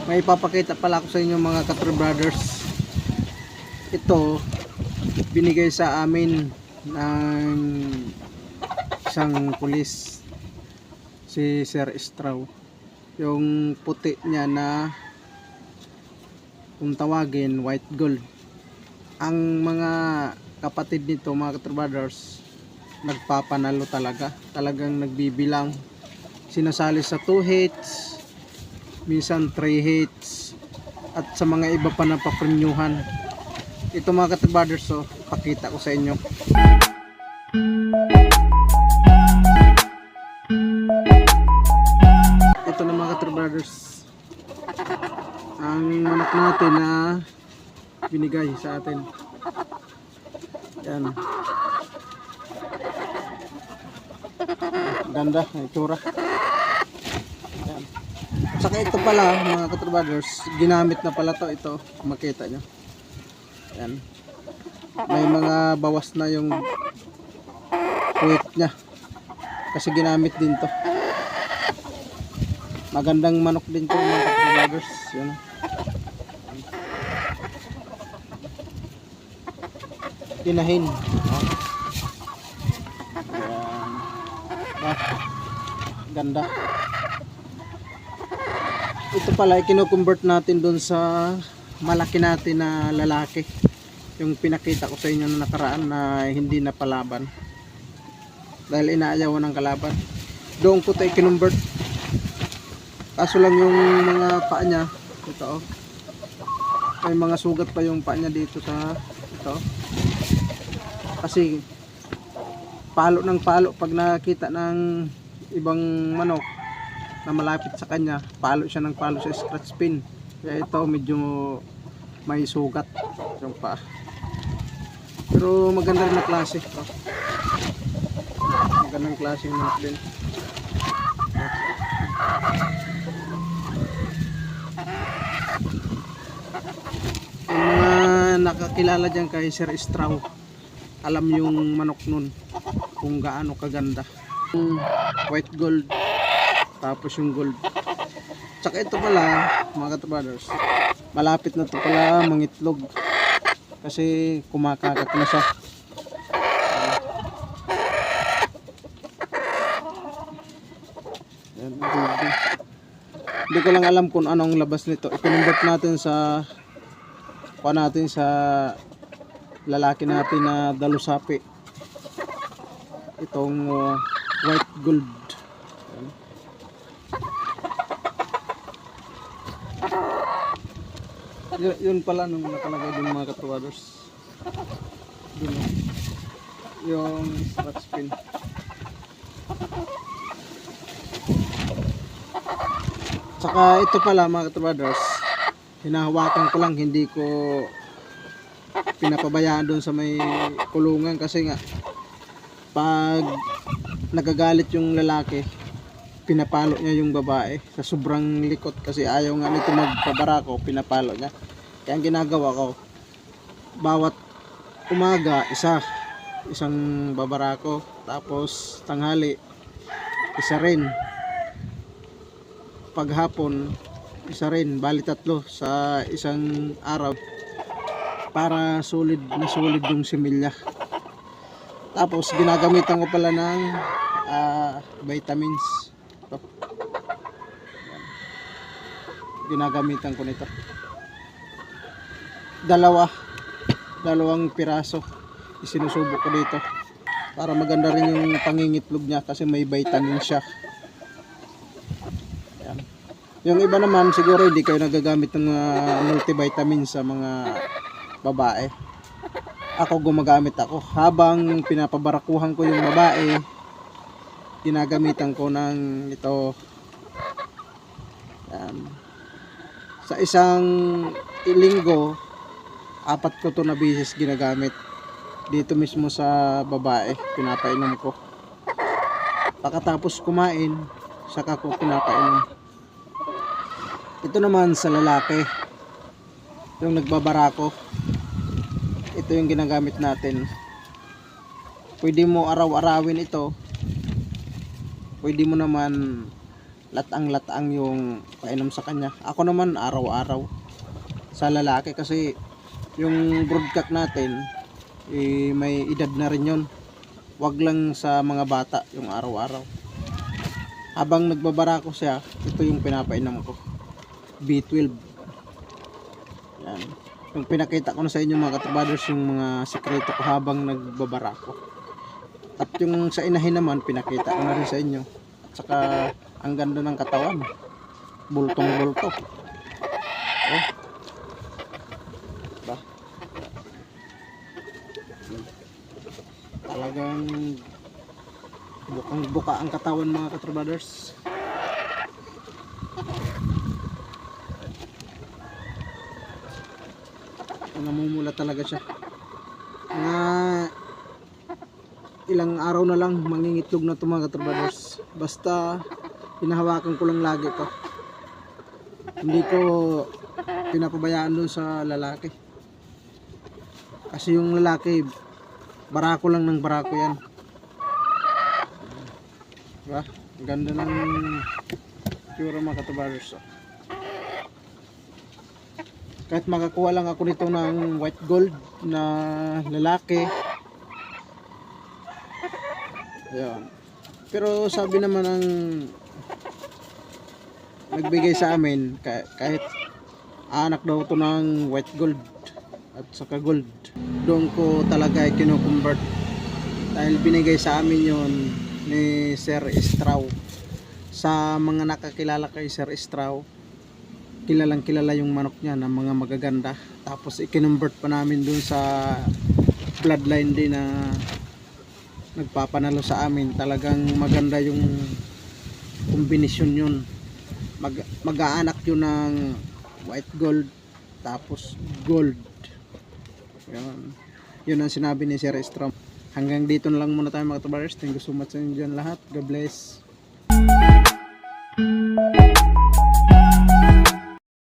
May ipapakita pala ako sa inyo mga Katro Brothers. Ito binigay sa amin ng isang pulis, si Sir Estrao. Yung puti niya na kung tawagin white gold. Ang mga kapatid nito mga Katro Brothers nagpapanalo talaga. Talagang nagbibilang. Sinasali sa 2 hits, minsan 3 hits, at sa mga iba pa na papremyuhan. Ito mga Katro Brothers, so pakita ko sa inyo. Ito na mga Katro Brothers, ang manok natin na binigay sa atin. Yan, ganda ang itsura. Yan. Saka ito pala mga Katro Brothers, ginamit na pala to. Ito makita nyo. Yan, may mga bawas na yung weight nya kasi ginamit din to. Magandang manok din to mga Katro Brothers. Yan. Tinahin. Yan. Ganda. Ito pala i-convert natin dun sa malaki natin na lalaki, yung pinakita ko sa inyo na nakaraan na hindi na palaban dahil inaayawan ng kalaban. Doon ko tayo i-convert, kaso lang yung mga paa nya ito, may mga sugat pa yung paa nya dito sa ito, kasi palo ng palo pag nakita ng ibang manok na malapit sa kanya, palo siya ng palo sa scratch pin. Kaya ito medyo may sugat yung paa. Pero maganda rin na klase. Magandang klase yung manok din. Yung mga nakakilala dyan kay Sir Estrao, alam yung manok nun kung gaano kaganda. Yung white gold, tapos yung gold. Tsaka ito pala mga Katro Brothers, malapit na ito pala mangitlog kasi kumakakak na siya. Yan, hindi ko lang alam kung anong labas nito. I-convert natin sa lalaki natin na dalusapi, itong white gold. Yun pala nung nakalagay dun mga Katro Brothers, dun yung scratch pin. Tsaka ito pala mga Katro Brothers, hinahawakan ko lang, hindi ko pinapabayaan dun sa may kulungan kasi nga pag nagagalit yung lalaki, pinapalo niya yung babae sa sobrang likot kasi ayaw nga nito magpabarako, pinapalo niya. Kaya ang ginagawa ko, bawat umaga isang babarako, tapos tanghali isa rin, paghapon isa rin, bali 3 sa isang araw para solid na solid yung similya. Tapos ginagamitan ko pala ng vitamins. Ito, ginagamitan ko nito, dalawang piraso isinusubok ko dito para maganda rin yung pangingitlog niya kasi may vitamin siya. Ayan. Yung iba naman siguro hindi kayo nagagamit ng multivitamin sa mga babae. Ako gumagamit ako habang pinapabarakuhan ko yung babae, ginagamitan ko ng ito. Yan. Sa isang linggo 4 ko to na beses ginagamit. Dito mismo sa babae pinapainom ko, pagkatapos kumain saka ko pinapainom. Ito naman sa lalaki, yung nagbabarako, ito yung ginagamit natin. Pwede mo araw-arawin ito, pwede mo naman latang-latang yung painom sa kanya. Ako naman araw-araw sa lalaki kasi yung broodcock natin may edad na rin yun. Wag lang sa mga bata yung araw-araw. Habang nagbabara ko siya, ito yung pinapainom ko, B12. Yan. Yung pinakita ko na sa inyo mga katrabaders, yung mga sikreto ko habang nagbabara ko. At yung sa inahin naman, pinakita ko na rin sa inyo. At saka ang ganda ng katawan, bultong-bulto. Oh. Ba? Talagang bukang-buka ang katawan mga katrabaders. Namumula talaga siya. Mga ilang araw na lang mangingitlog na ito mga katrabaders. Basta hinahawakan ko lang lagi ito. Hindi ko pinapabayaan dun sa lalaki. Kasi yung lalaki, barako lang ng barako yan. Diba? Ganda ng pure mga katrabaders. Kahit makakuha lang ako nito ng white gold na lalaki, ayan. Pero sabi naman ng nagbigay sa amin, kahit anak daw to ng white gold at saka gold, doon ko talaga kino-convert dahil binigay sa amin yon ni Sir Estrao. Sa mga nakakilala kay Sir Estrao, kilalang kilala yung manok niya na mga magaganda. Tapos i-convert pa namin dun sa bloodline din na nagpapanalo sa amin. Talagang maganda yung kombinasyon yun. Mag-aanak yun ng white gold tapos gold. Yun ang sinabi ni Sir Estrom. Hanggang dito na lang muna tayo mga katrabaders. Thank you so much sa inyo dyan lahat. God bless.